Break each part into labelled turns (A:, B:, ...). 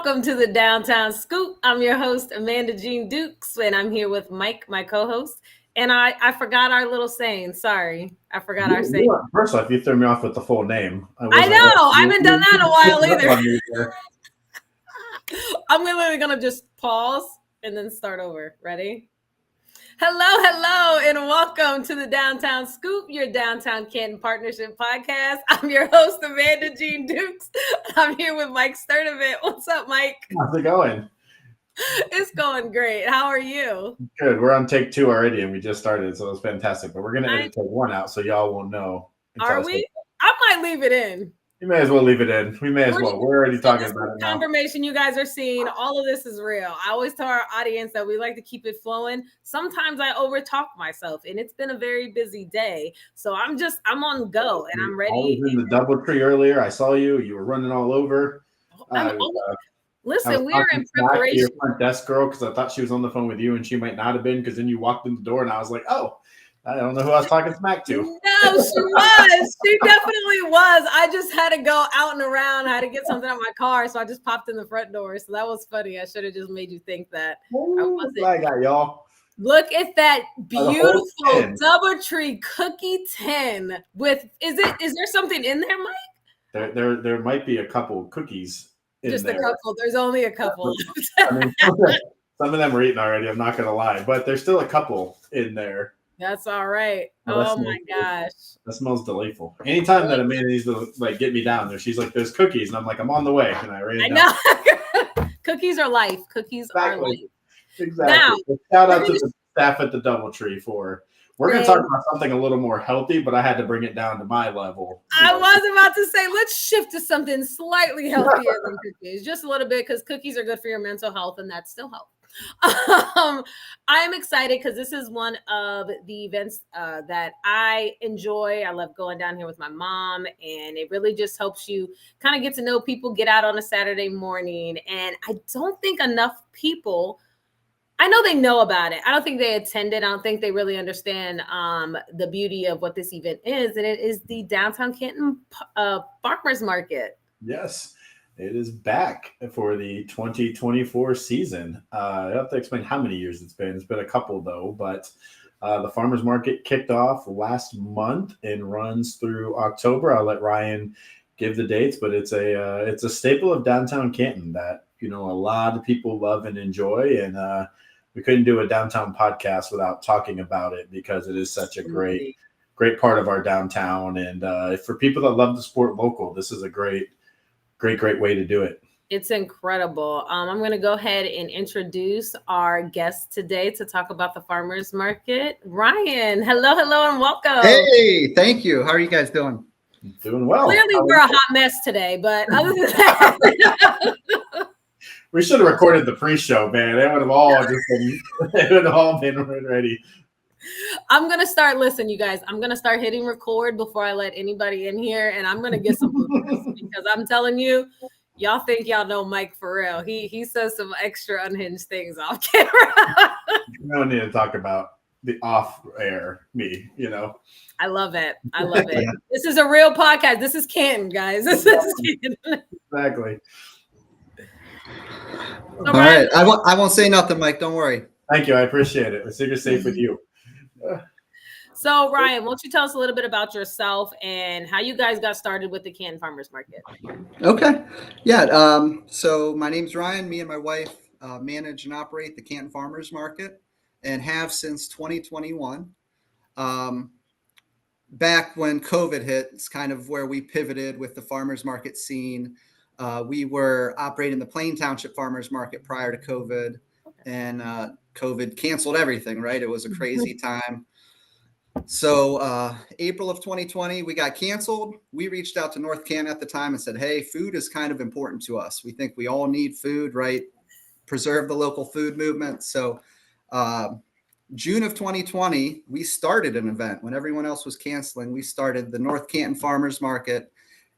A: welcome to the Downtown Scoop. I'm your host, Amanda Jean Dukes, and I'm here with Mike, my co-host. And I forgot our little saying. Sorry, I forgot our saying.
B: First off, you threw me off with the full name.
A: I know. I haven't done that in a while either. I'm literally going to just pause and then start over. Ready? Hello, and welcome to the Downtown Scoop, your Downtown Canton Partnership podcast. I'm your host, Amanda Jean Dukes. I'm here with Mike Sturdivant. What's up, Mike?
B: How's it going?
A: It's going great. How are you?
B: Good. We're on take 2 already, and we just started, so it's fantastic. But we're going to edit take 1 out, so y'all won't know.
A: Are we? I might leave it in.
B: You may as well leave it in. We may as well. We're already talking about it now.
A: Confirmation you guys are seeing. All of this is real. I always tell our audience that we like to keep it flowing. Sometimes I overtalk myself, and it's been a very busy day. So I'm on go, and I'm ready.
B: I was in the DoubleTree earlier. I saw you. You were running all over.
A: Listen, we are in preparation.
B: Your front desk girl, because I thought she was on the phone with you, and she might not have been, because then you walked in the door, and I was like, oh, I don't know who I was talking smack to.
A: No, she was. She definitely was. I just had to go out and around. I had to get something out of my car, so I just popped in the front door. So that was funny. I should have just made you think that.
B: I got y'all.
A: Look at that beautiful DoubleTree cookie tin. Is there something in there, Mike?
B: There might be a couple cookies.
A: Just a couple. There's only a couple.
B: I mean, some of them are eaten already. I'm not gonna lie, but there's still a couple in there.
A: That's all right. Oh my gosh.
B: That smells delightful. Anytime that Amanda needs to get me down there, she's like, "There's cookies," and I'm like, "I'm on the way." And I ran down.
A: Know. Cookies are life. Cookies are life.
B: Exactly. Now, shout out to the staff at the DoubleTree for. We're going to talk about something a little more healthy, but I had to bring it down to my level.
A: I was about to say, let's shift to something slightly healthier than cookies, just a little bit, because cookies are good for your mental health, and that's still health. I'm excited because this is one of the events that I enjoy. I love going down here with my mom, and it really just helps you kind of get to know people, get out on a Saturday morning. And I don't think enough people, I know they know about it. I don't think they attended. I don't think they really understand the beauty of what this event is. And it is the Downtown Canton Farmers Market.
B: Yes. It is back for the 2024 season. I have to explain how many years it's been. It's been a couple, though. But the farmers market kicked off last month and runs through October. I'll let Ryan give the dates, but it's a staple of downtown Canton that a lot of people love and enjoy. And we couldn't do a downtown podcast without talking about it because it is such a great part of our downtown. And for people that love the sport local, this is a great way to do it.
A: It's incredible. I'm going to go ahead and introduce our guest today to talk about the farmers market. Ryan, hello, and welcome.
C: Hey, thank you. How are you guys doing?
B: Doing well.
A: Clearly, we're a hot mess today, but other than that,
B: we should have recorded the pre-show, man. It would have all been ready.
A: I'm going to start, listen, you guys, I'm going to start hitting record before I let anybody in here, and I'm going to get some because I'm telling you, y'all think y'all know Mike for real. He says some extra unhinged things off camera.
B: We don't need to talk about the off-air me,
A: I love it. Yeah. This is a real podcast. This is Canton, guys. This is Canton.
B: Exactly.
C: All right. I won't say nothing, Mike. Don't worry.
B: Thank you. I appreciate it. Let's figure safe with you.
A: So, Ryan, won't you tell us a little bit about yourself and how you guys got started with the Canton Farmers Market?
C: Okay. Yeah. So my name's Ryan. Me and my wife manage and operate the Canton Farmers Market and have since 2021. Back when COVID hit, it's kind of where we pivoted with the farmers market scene. We were operating the Plain Township Farmers Market prior to COVID, and COVID canceled everything, right? It was a crazy time. So April of 2020, we got canceled. We reached out to North Canton at the time and said, hey, food is kind of important to us. We think we all need food, right? Preserve the local food movement. So June of 2020, we started an event. When everyone else was canceling, we started the North Canton Farmers Market.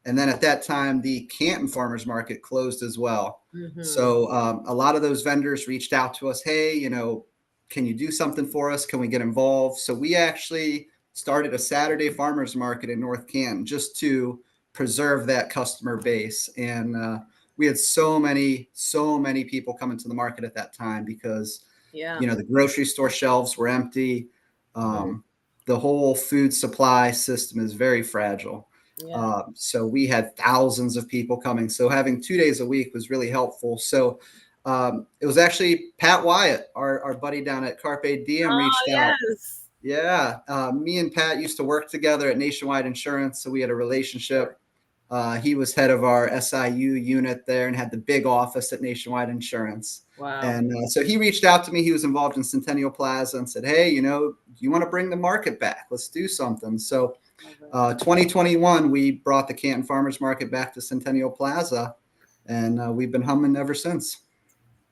C: And then at that time, the Canton Farmers Market closed as well. Mm-hmm. So a lot of those vendors reached out to us, hey, can you do something for us? Can we get involved? So we actually started a Saturday farmers market in North Canton just to preserve that customer base. And we had so many people coming to the market at that time because,
A: Yeah.
C: the grocery store shelves were empty. The whole food supply system is very fragile.
A: Yeah.
C: So we had thousands of people coming. So having 2 days a week was really helpful. So it was actually Pat Wyatt, our buddy down at Carpe Diem, reached out.
A: Yes.
C: Yeah. Me and Pat used to work together at Nationwide Insurance. So we had a relationship. He was head of our SIU unit there and had the big office at Nationwide Insurance.
A: Wow.
C: And so he reached out to me. He was involved in Centennial Plaza and said, hey, do you want to bring the market back? Let's do something. So 2021, we brought the Canton Farmers Market back to Centennial Plaza, and we've been humming ever since.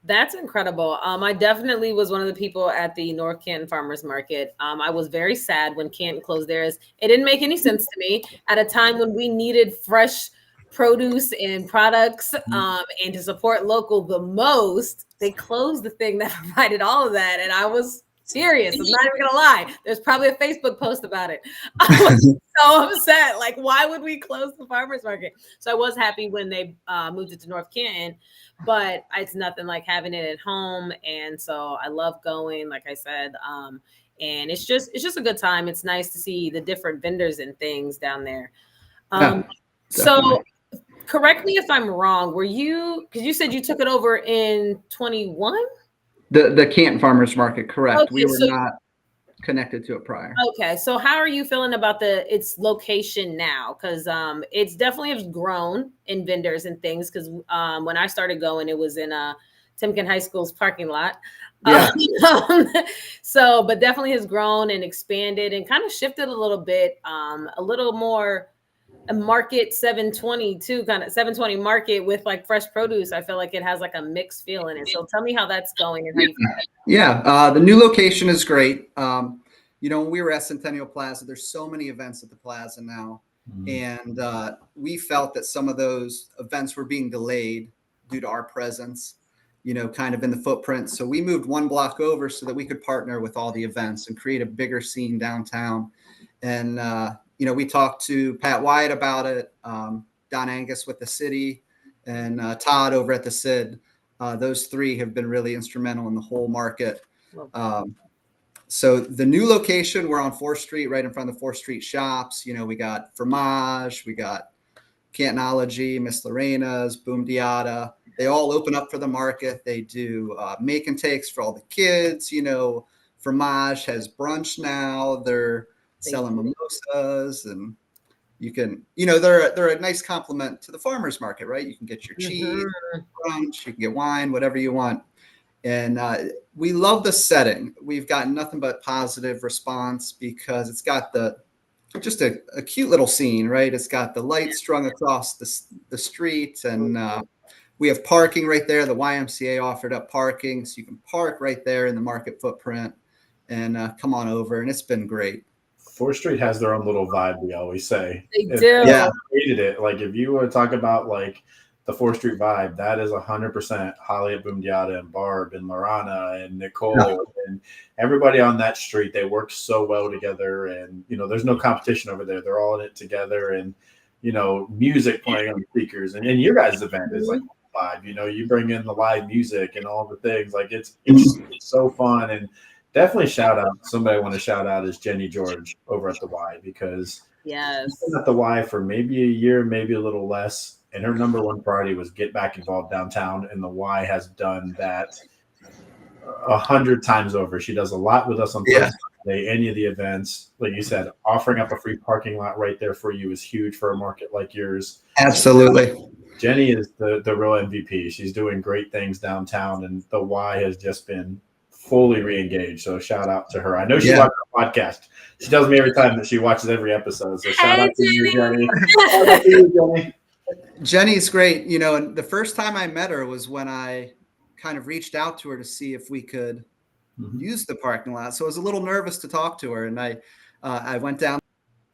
A: That's incredible. I definitely was one of the people at the North Canton Farmers Market. I was very sad when Canton closed theirs. It didn't make any sense to me at a time when we needed fresh produce and products and to support local the most. They closed the thing that provided all of that. And I was serious. I'm not even gonna lie. There's probably a Facebook post about it. I was so upset. Like, why would we close the farmers market? So I was happy when they moved it to North Canton, but it's nothing like having it at home. And so I love going, like I said, and it's just a good time. It's nice to see the different vendors and things down there. So correct me if I'm wrong. Because you said you took it over in 21?
C: The Canton Farmers Market, correct.
A: Okay,
C: we were not connected to it prior.
A: Okay, so how are you feeling about its location now? Because it's definitely has grown in vendors and things. Because when I started going, it was in Timken High School's parking lot.
C: Yeah.
A: But definitely has grown and expanded and kind of shifted a little bit, a little more a market 720 too, kind of 720 market with like fresh produce. I feel like it has like a mixed feel in it. So tell me how that's going and how you feel.
C: Yeah, the new location is great. When we were at Centennial Plaza, there's so many events at the plaza now. And we felt that some of those events were being delayed due to our presence, kind of in the footprint. So we moved one block over so that we could partner with all the events and create a bigger scene downtown. And, we talked to Pat Wyatt about it, Don Angus with the city, and Todd over at the SID. Those three have been really instrumental in the whole market. So the new location, we're on 4th Street, right in front of the 4th Street shops. We got Fromage, we got Cantonology, Miss Lorena's, Boom Diata. They all open up for the market. They do make and takes for all the kids. Fromage has brunch now. They're selling mimosas, and you can, they're a nice complement to the farmers market, right? You can get your cheese, brunch, you can get wine, whatever you want. And we love the setting. We've gotten nothing but positive response because it's got just a cute little scene, right? It's got the lights strung across the street, and we have parking right there. The YMCA offered up parking, so you can park right there in the market footprint and come on over. And it's been great.
B: 4th Street has their own little vibe, we always say.
A: They do.
B: Yeah. Created it. Like, if you want to talk about like the 4th Street vibe, that is 100% Holly at Boom Diata and Barb and Lorana and Nicole and everybody on that street. They work so well together, and there's no competition over there. They're all in it together, and music playing on the speakers, and your guys' event is like vibe. You bring in the live music and all the things. Like it's so fun. And definitely somebody I want to shout out is Jenny George over at the Y, because she's been at the Y for maybe a year, maybe a little less. And her number one priority was get back involved downtown. And the Y has done that 100 times over. She does a lot with us on Thursday, any of the events. Like you said, offering up a free parking lot right there for you is huge for a market like yours.
C: Absolutely.
B: Jenny is the real MVP. She's doing great things downtown, and the Y has just been fully re-engaged. So shout out to her. I know she watches the podcast. She tells me every time that she watches every episode. So shout out to you, Jenny. Shout out to you, Jenny.
C: Jenny's great. And the first time I met her was when I kind of reached out to her to see if we could use the parking lot. So I was a little nervous to talk to her. And I went down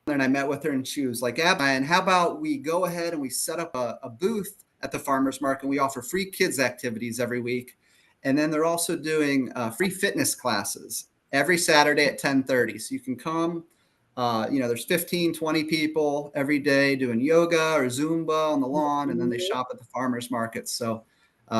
C: there and I met with her, and she was like, and how about we go ahead and we set up a booth at the farmers market. We offer free kids activities every week. And then they're also doing free fitness classes every Saturday at 10:30. So you can come There's 15, 20 people every day doing yoga or Zumba on the lawn, and then they shop at the farmers markets. So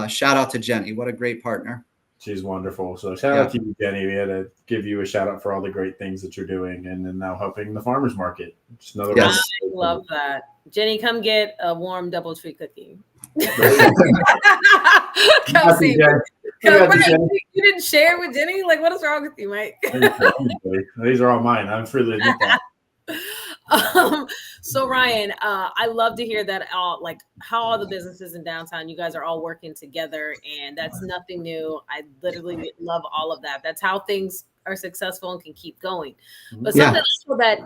C: shout out to Jenny. What a great partner.
B: She's wonderful. So shout out to you, Jenny. We had to give you a shout out for all the great things that you're doing, and then now helping the farmers market. Just another
A: I love that. Jenny, come get a warm double tree cookie. Come see me. You didn't share with Jenny? Like, what is wrong with you, Mike?
B: These are all mine. I'm free to eat that.
A: So Ryan, I love to hear that how all the businesses in downtown, you guys are all working together, and that's nothing new. I literally love all of that. That's how things are successful and can keep going. But something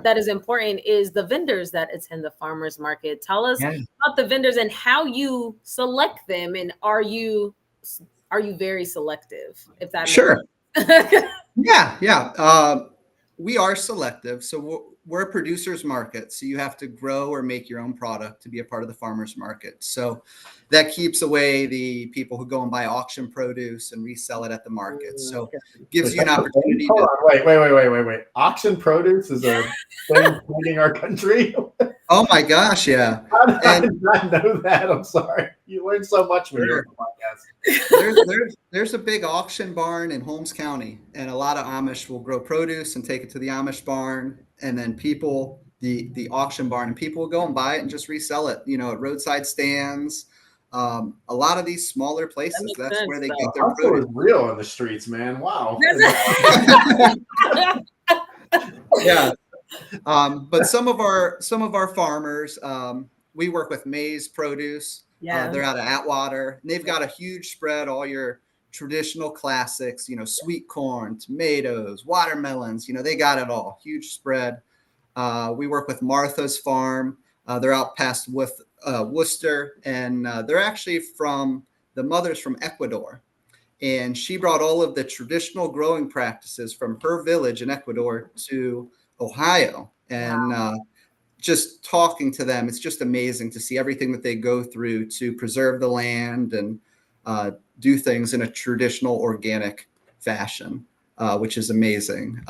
A: that is important is the vendors that attend the farmers market. Tell us about the vendors and how you select them, and are you very selective? If that
C: sure. We are selective. So we're a producer's market. So you have to grow or make your own product to be a part of the farmer's market. So that keeps away the people who go and buy auction produce and resell it at the market. So gives you an opportunity.
B: Hold on. Wait. Auction produce is a thing leading our country.
C: Oh my gosh. Yeah.
B: I did not know that. I'm sorry. You learn so much when you're on the podcast.
C: There's a big auction barn in Holmes County, and a lot of Amish will grow produce and take it to the Amish barn. And then the auction barn, and people will go and buy it and just resell it, at roadside stands. A lot of these smaller places, that's where they get their produce.
B: It's real on the streets, man. Wow.
C: Yeah. But some of our farmers, we work with Maize Produce. Yeah. They're out of Atwater, and they've got a huge spread, all your traditional classics, sweet corn, tomatoes, watermelons, they got it all. Huge spread. We work with Martha's Farm. They're out past Worcester, and they're actually the mother's from Ecuador. And she brought all of the traditional growing practices from her village in Ecuador to Ohio. And just talking to them, it's just amazing to see everything that they go through to preserve the land and do things in a traditional organic fashion, which is amazing.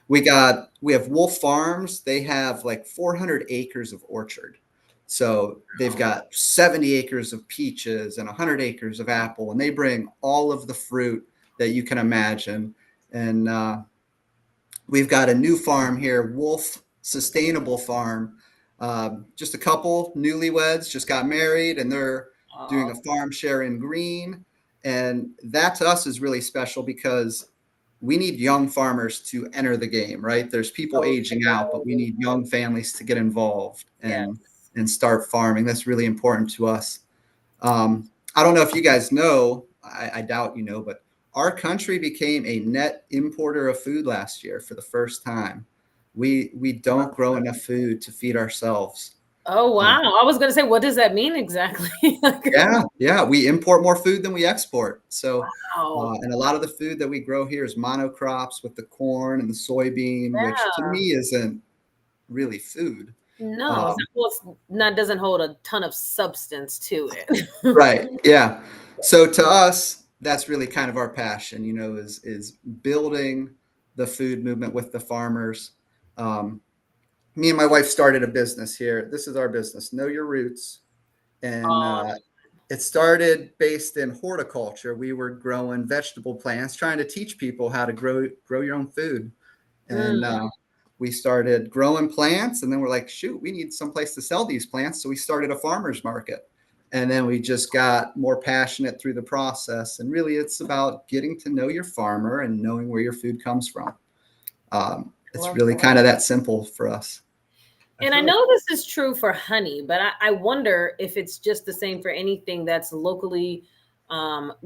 C: We have Wolf Farms. They have like 400 acres of orchard. So they've got 70 acres of peaches and 100 acres of apple, and they bring all of the fruit that you can imagine. And we've got a new farm here, Wolf Sustainable Farm. Just a couple newlyweds just got married, and they're doing a farm share in green. And that to us is really special because we need young farmers to enter the game, right? There's people aging out, but we need young families to get involved and start farming. That's really important to us. I don't know if you guys know, I doubt you know, but our country became a net importer of food last year for the first time. We don't grow enough food to feed ourselves.
A: Oh, wow. I was going to say, what does that mean exactly?
C: Yeah. We import more food than we export. So, and a lot of the food that we grow here is monocrops with the corn and the soybean, which to me isn't really food.
A: No, doesn't hold a ton of substance to it.
C: Right. Yeah. So to us, that's really kind of our passion, is building the food movement with the farmers. Me and my wife started a business here. This is our business, Know Your Roots. And it started based in horticulture. We were growing vegetable plants, trying to teach people how to grow your own food. And we started growing plants, and then we're like, shoot, we need some place to sell these plants. So we started a farmer's market. And then we just got more passionate through the process. And really, it's about getting to know your farmer and knowing where your food comes from. It's really kind of that simple for us.
A: And I know this is true for honey, but I wonder if it's just the same for anything that's locally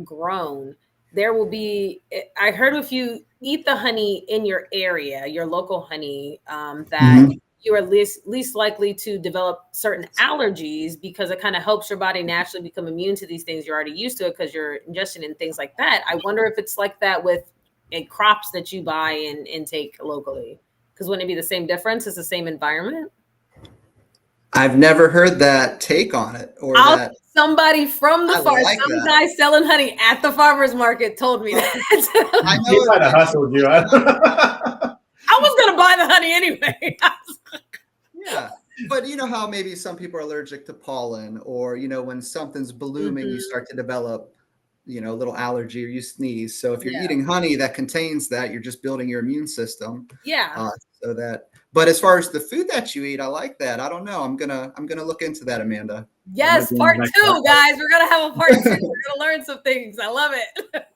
A: grown. There will be, I heard if you eat the honey in your area, your local honey, that you are least likely to develop certain allergies because it kind of helps your body naturally become immune to these things. You're already used to it because you're ingesting and things like that. I wonder if it's like that with crops that you buy and intake locally, because wouldn't it be the same difference? It's the same environment.
C: I've never heard that take on it, or that
A: somebody from the farm, guy selling honey at the farmer's market told me that.
B: I know he might have hustled you.
A: I was gonna buy the honey anyway.
C: Yeah. But you know how maybe some people are allergic to pollen, or, when something's blooming, you start to develop, a little allergy or you sneeze. So if you're eating honey that contains that, you're just building your immune system.
A: Yeah.
C: But as far as the food that you eat, I like that. I don't know. I'm gonna look into that, Amanda.
A: Yes, part 2, guys. We're gonna have a part 2. We're gonna learn some things. I love it.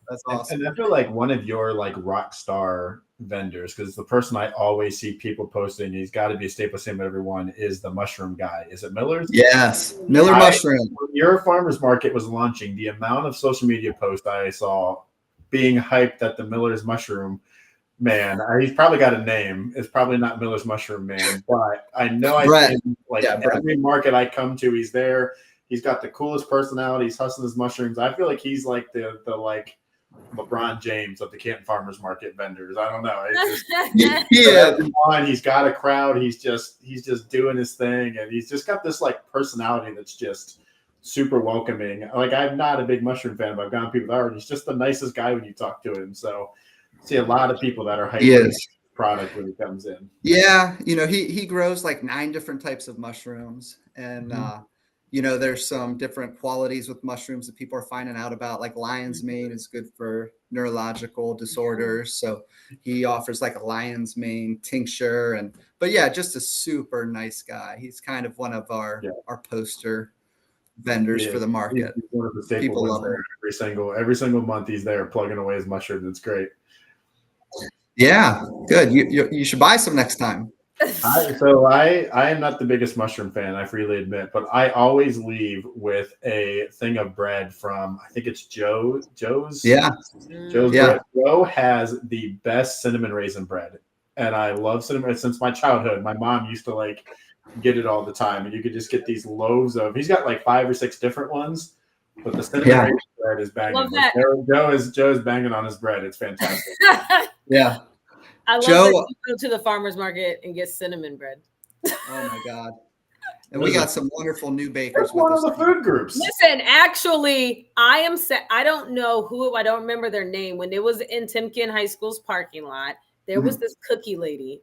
C: That's awesome.
B: And I feel like one of your rock star vendors, because the person I always see people posting, he's got to be a staple symbol everyone, is the mushroom guy. Is it Miller's?
C: Yes, Miller mushroom.
B: When your farmer's market was launching, the amount of social media posts I saw being hyped at the Miller's mushroom man, he's probably got a name. It's probably not Miller's Mushroom Man, but I know every market I come to, he's there. He's got the coolest personality. He's hustling his mushrooms. I feel like he's like the LeBron James of the Canton Farmers Market vendors. I don't know. He's got a crowd. He's just doing his thing, and he's just got this personality that's just super welcoming. I'm not a big mushroom fan, but I've gotten people that are. He's just the nicest guy when you talk to him. So see a lot of people that are hyping product when he comes in.
C: Yeah, he grows 9 different types of mushrooms, and there's some different qualities with mushrooms that people are finding out about. Like lion's mane is good for neurological disorders, so he offers a lion's mane tincture. But just a super nice guy. He's kind of one of our poster vendors for the market.
B: He's one of the staple
C: people love
B: him. Every single month he's there plugging away his mushrooms. It's great.
C: Yeah, good. You should buy some next time.
B: I am not the biggest mushroom fan, I freely admit, but I always leave with a thing of bread from, I think it's Joe's.
C: Yeah.
B: Joe's bread. Joe has the best cinnamon raisin bread, and I love cinnamon since my childhood. My mom used to get it all the time, and you could just get these loaves of. He's got 5 or 6 different ones, but the cinnamon raisin bread is banging.
A: Love that.
B: Joe is banging on his bread. It's fantastic.
C: Yeah.
A: I love that you go to the farmer's market and get cinnamon bread.
C: Oh my God. And we got some wonderful new bakers.
B: That's one of the food groups.
A: Listen, actually, I don't know who, I don't remember their name. When it was in Timken High School's parking lot, there was this cookie lady.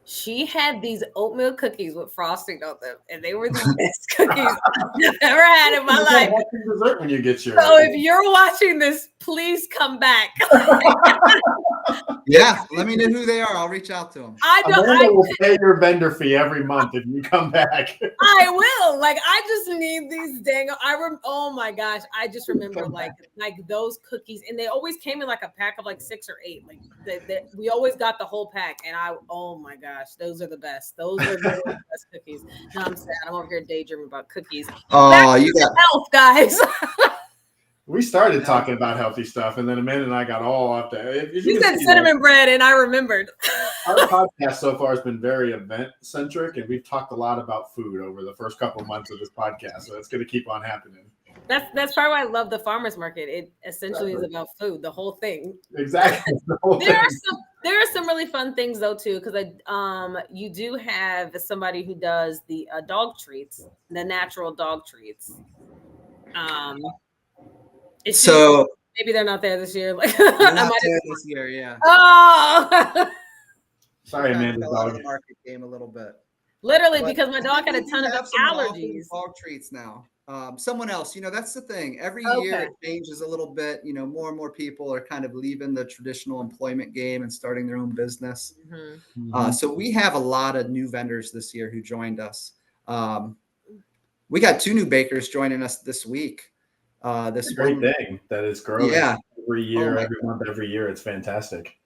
A: She had these oatmeal cookies with frosting on them, and they were the best cookies I've ever had in my life.
B: Dessert when you get your.
A: So if you're watching this, please come back.
C: Yeah, let me know who they are. I'll reach out to them.
B: I will pay your vendor fee every month if you come back.
A: I will. I just need these dang. Oh my gosh, I just remember those cookies, and they always came in a pack of 6 or 8. We always got the whole pack, and oh my gosh, those are the best. Those are the best cookies. No, I'm sad. I'm over here daydreaming about cookies.
C: Oh, you got
A: health, guys.
B: We started talking about healthy stuff, and then Amanda and I got all off to.
A: You said cinnamon bread, and I remembered.
B: Our podcast so far has been very event-centric, and we've talked a lot about food over the first couple of months of this podcast, so it's going to keep on happening.
A: That's probably why I love the farmer's market. It essentially is about food, the whole thing.
B: Exactly.
A: There are some really fun things though too, because you do have somebody who does the dog treats, the natural dog treats. Maybe they're not there this year.
C: They're not there this year, yeah.
A: Oh,
B: sorry, Amanda.
C: Dog market game a little bit.
A: Literally, because my dog had a ton of allergies.
C: Dog treats now. Someone else, that's the thing. Every year it changes a little bit. More and more people are kind of leaving the traditional employment game and starting their own business. So we have a lot of new vendors this year who joined us. We got 2 new bakers joining us this week. This
B: great thing that is growing every year, every month, every year. It's fantastic.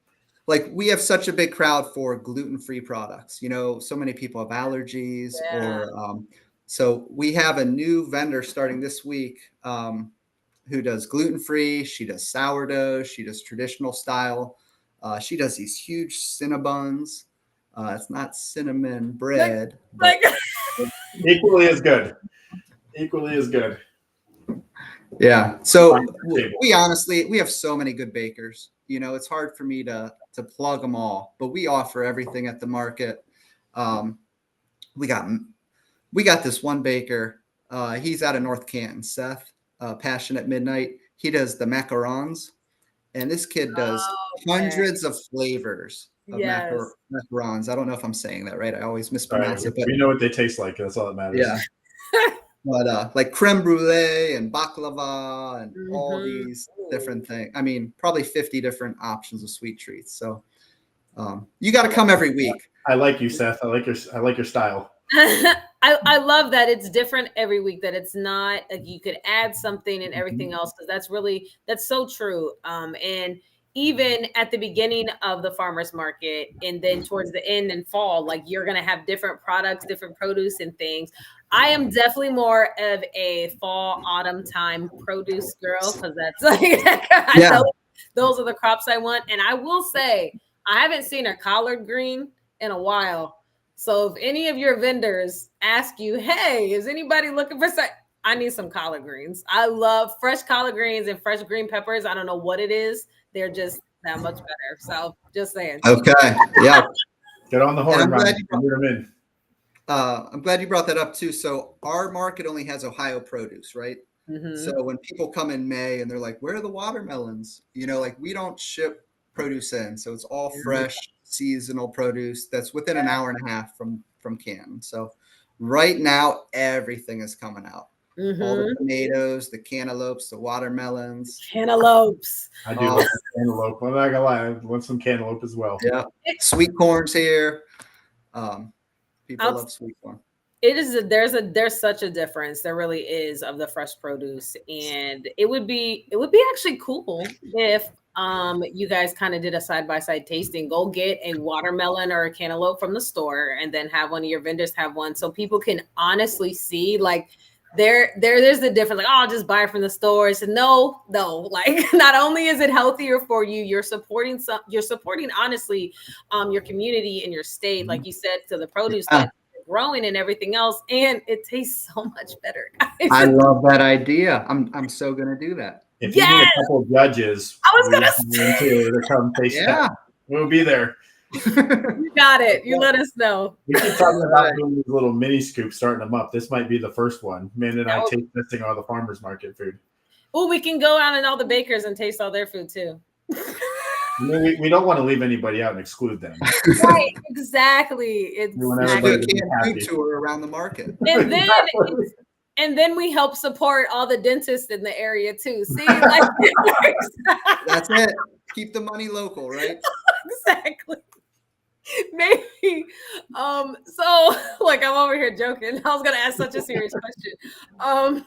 C: We have such a big crowd for gluten-free products. So many people have allergies so we have a new vendor starting this week who does gluten-free. She does sourdough. She does traditional style. She does these huge Cinnabuns. It's not cinnamon bread.
B: Equally as good.
C: Yeah. So we have so many good bakers. It's hard for me to plug them all, but we offer everything at the market. We got this one baker. He's out of North Canton, Seth, Passion at Midnight. He does the macarons, And this kid does
A: Okay.
C: hundreds of flavors of
A: Yes.
C: macarons. I don't know if I'm saying that right. I always
B: All right,
C: mispronounce it, but
B: we know what they taste like. That's all that matters.
C: yeah. But like creme brulee and baklava and all
A: Mhm.
C: these different things. I mean, probably 50 different options of sweet treats. So you got to come every week.
B: I like you, Seth. I like your style.
A: I love that it's different every week, that it's not like you could add something and everything else, because that's so true. And even at the beginning of the farmers market and then towards the end and fall, like you're gonna have different products, different produce and things. I am definitely more of a fall, autumn time produce girl, because that's like
C: Yeah.
A: those are the crops I want. And I will say I haven't seen a collard green in a while. So if any of your vendors ask you, hey, is anybody looking for I need some collard greens. I love fresh collard greens and fresh green peppers. I don't know what it is. They're just that much better. So just saying.
C: Okay. Yeah.
B: Get on the horn,
C: I'm glad
B: Ryan.
C: I'm glad you brought that up too. So our market only has Ohio produce, right?
A: Mm-hmm.
C: So when people come in May and they're like, where are the watermelons? Like we don't ship produce in. So it's all fresh, seasonal produce that's within an hour and a half from Canton. So right now, everything is coming out.
A: Mm-hmm.
C: All the tomatoes, the cantaloupes, the watermelons.
A: Cantaloupes.
B: I do love cantaloupe. I'm not gonna lie, I want some cantaloupe as well.
C: Yeah. Sweet corn's here. People love sweet corn.
A: It is there's such a difference. There really is, of the fresh produce. And it would be actually cool if you guys kind of did a side-by-side tasting. Go get a watermelon or a cantaloupe from the store and then have one of your vendors have one, so people can honestly see like there's the difference. Like, oh, I'll just buy it from the store. So no, like not only is it healthier for you, you're supporting honestly your community and your state, like you said, to the produce that growing and everything else, and it tastes so much better, guys.
C: I love that idea. I'm so gonna do that.
B: If you need a couple of judges,
A: I was gonna say
B: to come taste that, we'll be there.
A: You got it. You let us know.
B: We keep talking about doing these little mini scoops, starting them up. This might be the first one. Man and I taste testing all the farmers market food.
A: Oh, we can go out and all the bakers and taste all their food too.
B: I mean, we don't want to leave anybody out and exclude them.
A: Right, exactly.
C: We want everybody to be happy. Tour around the market.
A: And then we help support all the dentists in the area too. See, like
C: that's it. Keep the money local, right?
A: Exactly. Maybe. So like I'm over here joking. I was gonna ask such a serious question.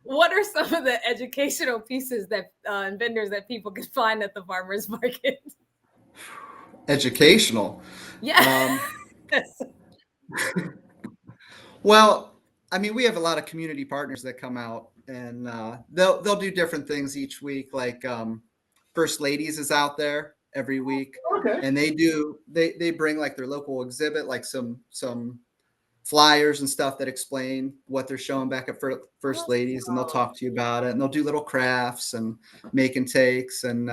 A: What are some of the educational pieces that and vendors that people can find at the farmers market?
C: Educational.
A: Yeah.
C: Well, I mean, we have a lot of community partners that come out, and they'll do different things each week. Like First Ladies is out there every week, and they bring like their local exhibit, like some flyers and stuff that explain what they're showing back at First Ladies, and they'll talk to you about it, and they'll do little crafts and make and takes. And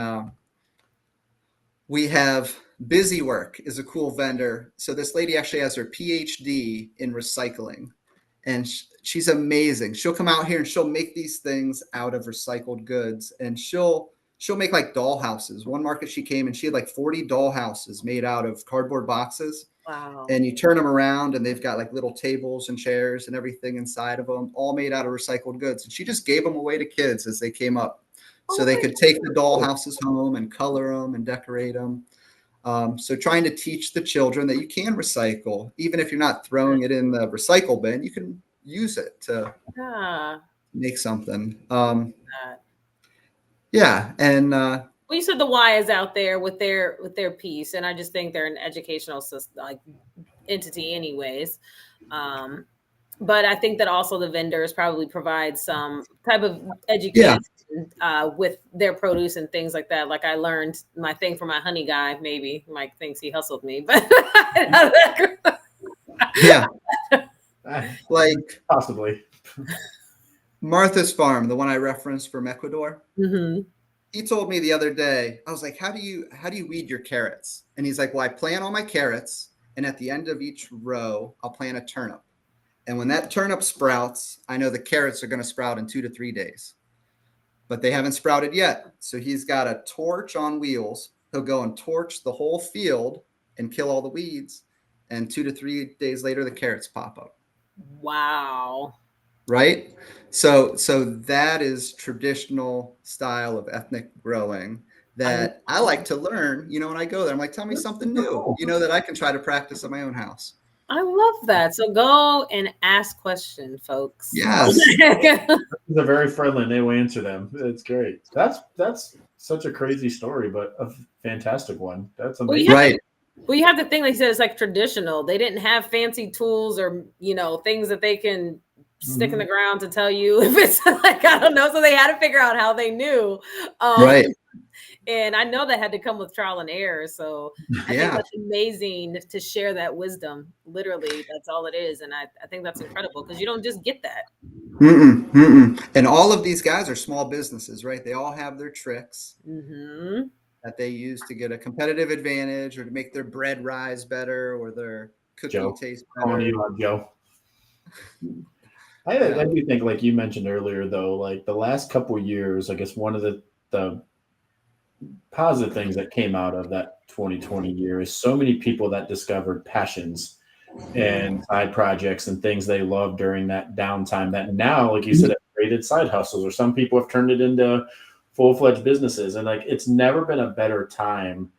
C: we have Busy Work is a cool vendor. So this lady actually has her PhD in recycling, and she's amazing. She'll come out here and she'll make these things out of recycled goods, and she'll make like doll houses. One market she came and she had like 40 doll houses made out of cardboard boxes.
A: Wow.
C: And you turn them around and they've got like little tables and chairs and everything inside of them, all made out of recycled goods. And she just gave them away to kids as they came up. So they could take the doll houses home and color them and decorate them. So trying to teach the children that you can recycle, even if you're not throwing it in the recycle bin, you can use it to make something. Yeah. And
A: well, you said the Y is out there with their piece, and I just think they're an educational system, like entity anyways. But I think that also the vendors probably provide some type of education with their produce and things like that. Like I learned my thing from my honey guy. Maybe Mike thinks he hustled me, but
C: yeah, like
B: possibly.
C: Martha's Farm, the one I referenced from Ecuador.
A: Mm-hmm.
C: He told me the other day, I was like, how do you weed your carrots? And he's like, well, I plant all my carrots, and at the end of each row, I'll plant a turnip. And when that turnip sprouts, I know the carrots are going to sprout in 2 to 3 days. but they haven't sprouted yet. So he's got a torch on wheels. He'll go and torch the whole field and kill all the weeds. And 2 to 3 days later, the carrots pop up.
A: Wow.
C: Right. So that is traditional style of ethnic growing that I like to learn. When I go there, I'm like, tell me something new, that I can try to practice at my own house.
A: I love that. So go and ask questions, folks.
C: Yes.
B: They're very friendly and they will answer them. It's great. That's such a crazy story, but a fantastic one. That's amazing.
C: Right.
A: Well, you have to think, like you said, it's like traditional. They didn't have fancy tools or, things that they can stick in the ground to tell you if it's like, I don't know. So they had to figure out how they knew.
C: Right.
A: And I know that had to come with trial and error. So I think that's amazing to share that wisdom. Literally, that's all it is. And I think that's incredible because you don't just get that.
C: And all of these guys are small businesses, right? They all have their tricks that they use to get a competitive advantage or to make their bread rise better or their cookie taste better.
B: Calling you on, Joe. I do think, like you mentioned earlier, though, like the last couple of years, I guess one of the positive things that came out of that 2020 year is so many people that discovered passions and side projects and things they loved during that downtime that now, like you said, have created side hustles, or some people have turned it into full-fledged businesses. And like, it's never been a better time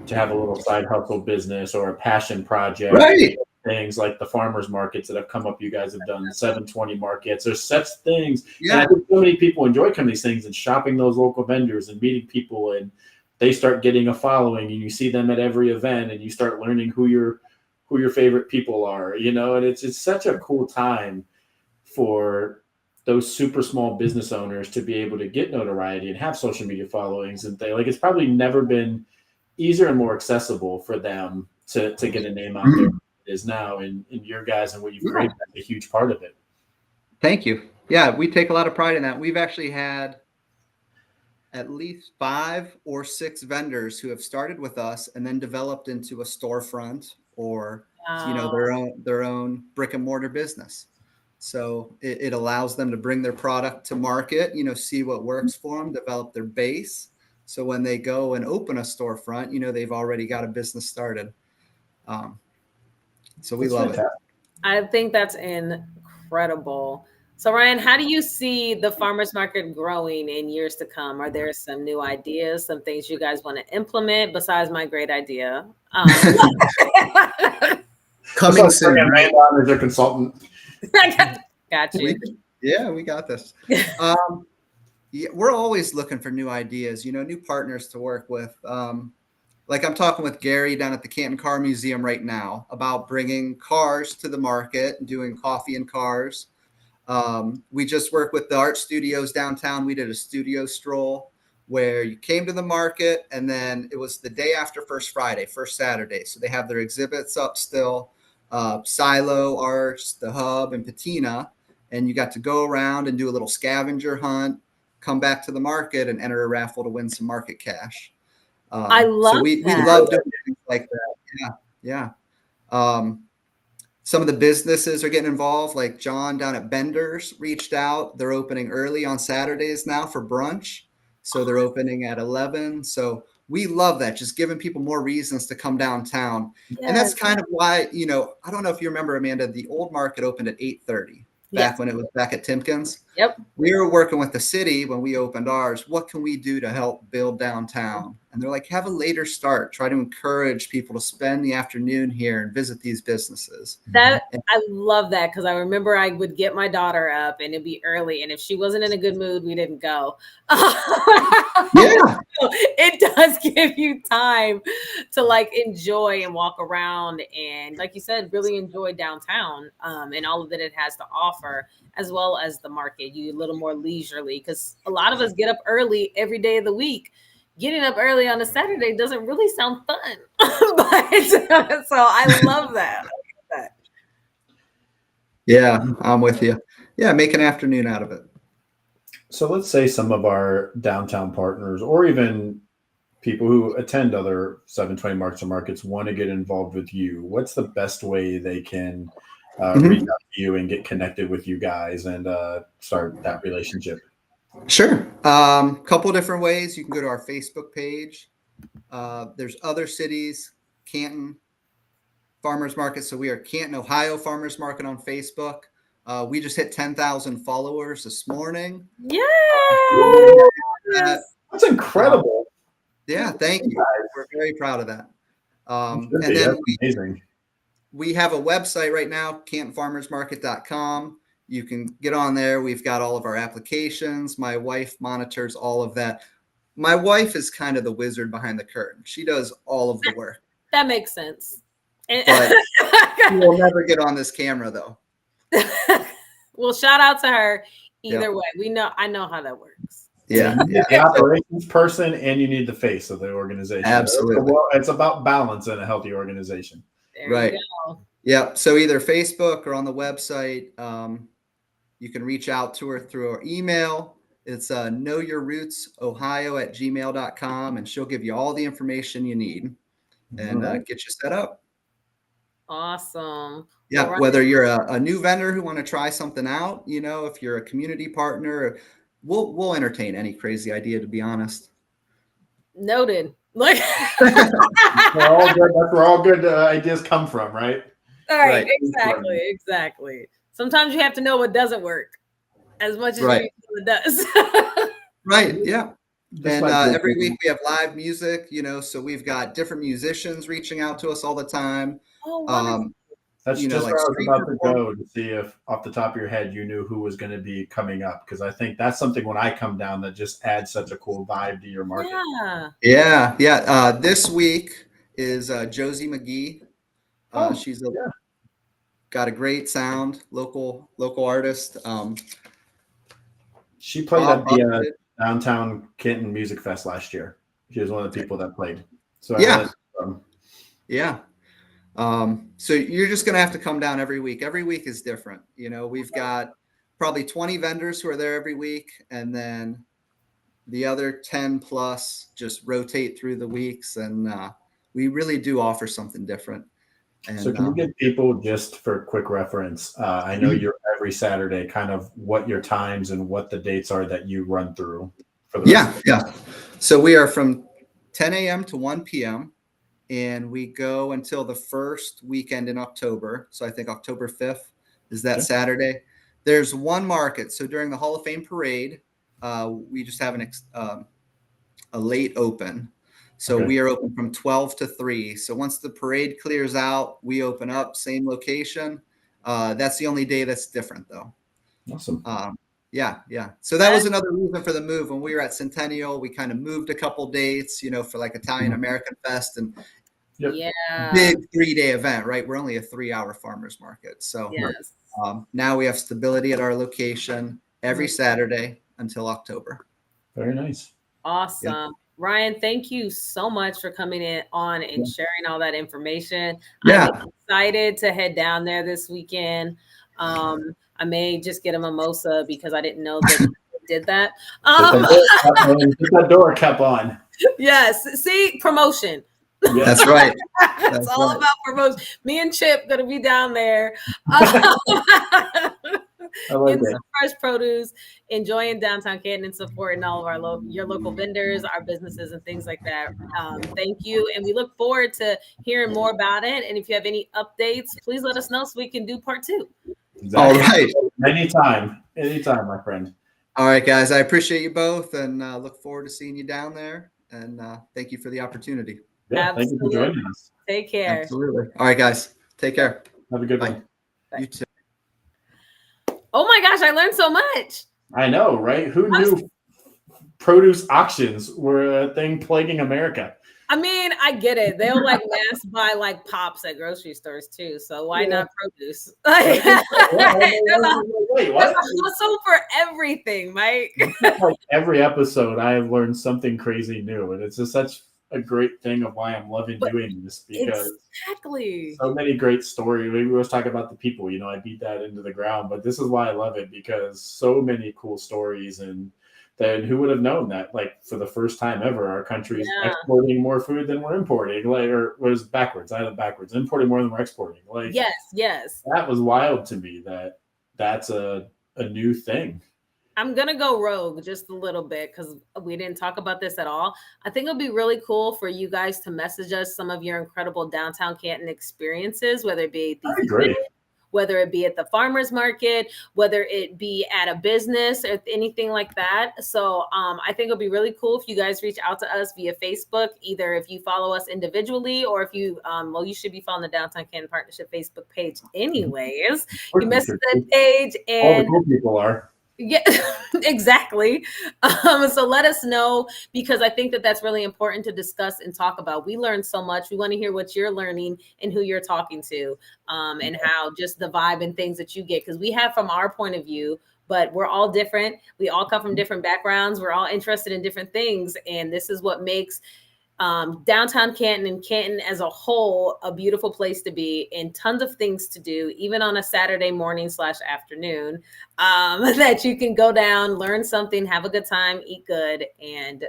B: to have a little side hustle business or a passion project.
C: Right.
B: Things like the farmers markets that have come up. You guys have done 720 markets. There's such things.
C: Yeah.
B: And I think so many people enjoy coming to these things and shopping those local vendors and meeting people, and they start getting a following and you see them at every event and you start learning who your favorite people are, and it's such a cool time for those super small business owners to be able to get notoriety and have social media followings and things. Like, it's probably never been easier and more accessible for them to get a name out there. Is now, and your guys and what you've created is a huge part of it.
C: Thank you. Yeah, we take a lot of pride in that. We've actually had at least 5 or 6 vendors who have started with us and then developed into a storefront or their own brick and mortar business. So it allows them to bring their product to market, see what works for them, develop their base. So when they go and open a storefront, they've already got a business started. So we love it.
A: I think that's incredible. So Ryan, how do you see the farmers market growing in years to come? Are there some new ideas, some things you guys want to implement besides my great idea?
C: Coming soon.
B: As a consultant.
A: Got you.
C: We got this. We're always looking for new ideas, new partners to work with. Like I'm talking with Gary down at the Canton Car Museum right now about bringing cars to the market and doing coffee and cars. We just worked with the art studios downtown. We did a studio stroll where you came to the market and then it was the day after First Friday, First Saturday. So they have their exhibits up still, Silo, Arts, The Hub, and Patina. And you got to go around and do a little scavenger hunt, come back to the market and enter a raffle to win some market cash.
A: I love
C: we love doing things like that. Yeah. Some of the businesses are getting involved, like John down at Bender's reached out. They're opening early on Saturdays now for brunch. So they're opening at 11. So we love that, just giving people more reasons to come downtown. Yes. And that's kind of why, I don't know if you remember, Amanda, the old market opened at 8:30. Back when it was back at Timkins.
A: Yep.
C: We were working with the city when we opened ours. What can we do to help build downtown? And they're like, have a later start. Try to encourage people to spend the afternoon here and visit these businesses.
A: I love that because I remember I would get my daughter up and it'd be early. And if she wasn't in a good mood, we didn't go.
C: Yeah.
A: It does give you time to like enjoy and walk around and, like you said, really enjoy downtown and all of that it has to offer, as well as the market. You a little more leisurely because a lot of us get up early every day of the week. Getting up early on a Saturday doesn't really sound fun, so I love that.
C: Yeah, I'm with you. Yeah, make an afternoon out of it.
B: So let's say some of our downtown partners or even people who attend other 720 markets or markets want to get involved with you. What's the best way they can reach out to you and get connected with you guys and start that relationship?
C: Sure. Couple different ways. You can go to our Facebook page. There's other cities, Canton Farmers Market. So we are Canton, Ohio Farmers Market on Facebook. We just hit 10,000 followers this morning.
A: Yes.
B: That's incredible.
C: Yeah, thank you. We're very proud of that. And then
B: That's amazing.
C: We have a website right now, cantonfarmersmarket.com. You can get on there. We've got all of our applications. My wife monitors all of that. My wife is kind of the wizard behind the curtain. She does all of the work.
A: That makes sense.
C: But she will never get on this camera, though.
A: Well, shout out to her. Either way, I know how that works.
C: Yeah.
B: The operations person, and you need the face of the organization.
C: Absolutely.
B: It's about balance in a healthy organization.
A: There
C: Right.
A: you go.
C: Yeah. So either Facebook or on the website, you can reach out to her through our email. It's knowyourrootsohio@gmail.com, and she'll give you all the information you need and get you set up.
A: Awesome.
C: Yeah,
A: Well,
C: whether you're a new vendor who want to try something out, if you're a community partner, we'll entertain any crazy idea, to be honest.
A: noted. Like
B: That's where all good ideas come from, right?
A: all right,
C: Right.
A: exactly. Sometimes you have to know what doesn't work as much as you
C: Right.
A: know it does.
C: Right. Yeah.
B: Just
C: And
B: like
C: every week we have live music, so we've got different musicians reaching out to us all the time.
A: Oh, wonderful.
B: That's
C: like
B: just where I was
C: street
B: about to
C: performance.
B: go, to see if off the top of your head you knew who was going to be coming up, because I think that's something when I come down that just adds such a cool vibe to your market.
A: Yeah.
C: Yeah. This week is Josie McGee. She's got a great sound, local artist.
B: She played at the Downtown Canton Music Fest last year. She was one of the people that played. So
C: yeah. So you're just going to have to come down every week. Every week is different. We've got probably 20 vendors who are there every week, and then the other 10 plus just rotate through the weeks. And we really do offer something different. And,
B: so can you give people, just for quick reference, I know you're every Saturday, kind of what your times and what the dates are that you run through for the
C: Yeah. So we are from 10 a.m. to 1 p.m. and we go until the first weekend in October. So I think October 5th is that Saturday. There's one market. So during the Hall of Fame parade, we just have a late open. So we are open from 12 to 3. So once the parade clears out, we open up, same location. That's the only day that's different, though.
B: Awesome.
C: Yeah. So that was another reason for the move. When we were at Centennial, we kind of moved a couple dates, for like Italian American Fest and big 3-day event, right? We're only a 3-hour farmers market. So now we have stability at our location every Saturday until October.
B: Very nice.
A: Awesome.
C: Yeah.
A: Ryan, thank you so much for coming on and sharing all that information.
C: Yeah.
A: I'm excited to head down there this weekend. I may just get a mimosa because I didn't know that they did that.
B: That door kept on.
A: Yes. See, promotion.
B: Yeah.
C: That's right.
A: That's all about promotion. Me and Chip gonna be down there. Getting some fresh produce, enjoying downtown Canton, and supporting all of our your local vendors, our businesses, and things like that. Thank you, and we look forward to hearing more about it. And if you have any updates, please let us know so we can do part 2.
B: Exactly.
C: All right.
B: Anytime, my friend.
C: All right, guys. I appreciate you both, and look forward to seeing you down there. And thank you for the opportunity.
B: Yeah, thank you for joining us.
A: Take care.
C: Absolutely. All right, guys. Take care.
B: Have a good
C: Bye.
B: one.
A: Bye.
C: You too.
A: Oh my gosh, I learned so much.
B: I know, right? Who knew produce auctions were a thing plaguing America?
A: I mean, I get it. They'll like mass buy like pops at grocery stores too. So why not produce? Like, there's a hustle for everything, Mike.
B: Like every episode, I have learned something crazy new, and it's just such a great thing of why I'm loving doing this, because so many great stories. We always talk about the people, I beat that into the ground, but this is why I love it, because so many cool stories. And then who would have known that, like, for the first time ever, our country is exporting more food than we're importing, like, or was backwards. I have it backwards, importing more than we're exporting. Like,
A: yes,
B: that was wild to me. That's a new thing.
A: I'm going to go rogue just a little bit because we didn't talk about this at all. I think it'll be really cool for you guys to message us some of your incredible downtown Canton experiences, whether it be at these
B: I agree.
A: events, whether it be at the farmers market, whether it be at a business or anything like that. So I think it'll be really cool if you guys reach out to us via Facebook, either if you follow us individually or if you, well, you should be following the Downtown Canton Partnership Facebook page anyways. You message that page and
B: all the cool people are.
A: Yeah, exactly. So let us know, because I think that that's really important to discuss and talk about. We learn so much. We want to hear what you're learning and who you're talking to, and how just the vibe and things that you get, because we have from our point of view, but we're all different. We all come from different backgrounds. We're all interested in different things. And this is what makes downtown Canton and Canton as a whole a beautiful place to be, and tons of things to do, even on a Saturday morning / afternoon, that you can go down, learn something, have a good time, eat good, and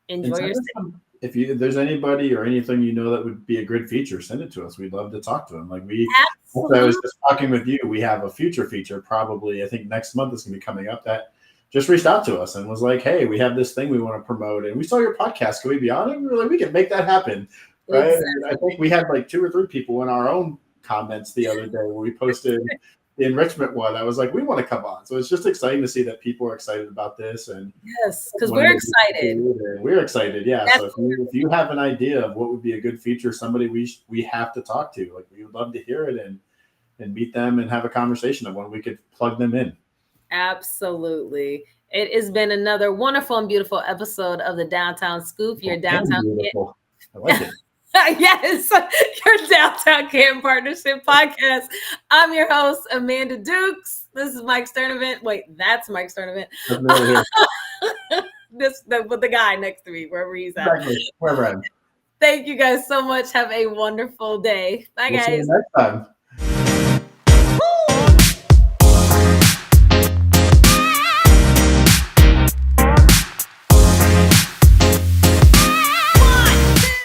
A: enjoy your stay.
B: If there's anybody or anything that would be a good feature, send it to us. We'd love to talk to them. Like I was just talking with you, we have a future feature probably, I think next month is going to be coming up, that just reached out to us and was like, hey, we have this thing we want to promote, and we saw your podcast. Can we be on it? We were like, we can make that happen. Right. Exactly. I think we had like 2 or 3 people in our own comments the other day where we posted the enrichment one. I was like, we want to come on. So it's just exciting to see that people are excited about this. And
A: yes, because we're excited.
B: We're excited. Yeah. So if you have an idea of what would be a good feature, somebody we have to talk to, like, we would love to hear it and meet them and have a conversation of when we could plug them in.
A: Absolutely. It has been another wonderful and beautiful episode of the Downtown Scoop, your Downtown Canton.
B: I like it.
A: Yes, your Downtown Canton Partnership podcast. I'm your host, Amanda Dukes. This is Mike Sturdivant. Wait, that's Mike Sturdivant. With the guy next to me, wherever he's at.
B: Exactly. Wherever I'm.
A: Thank you guys so much. Have a wonderful day. Bye, guys.
B: See you next time.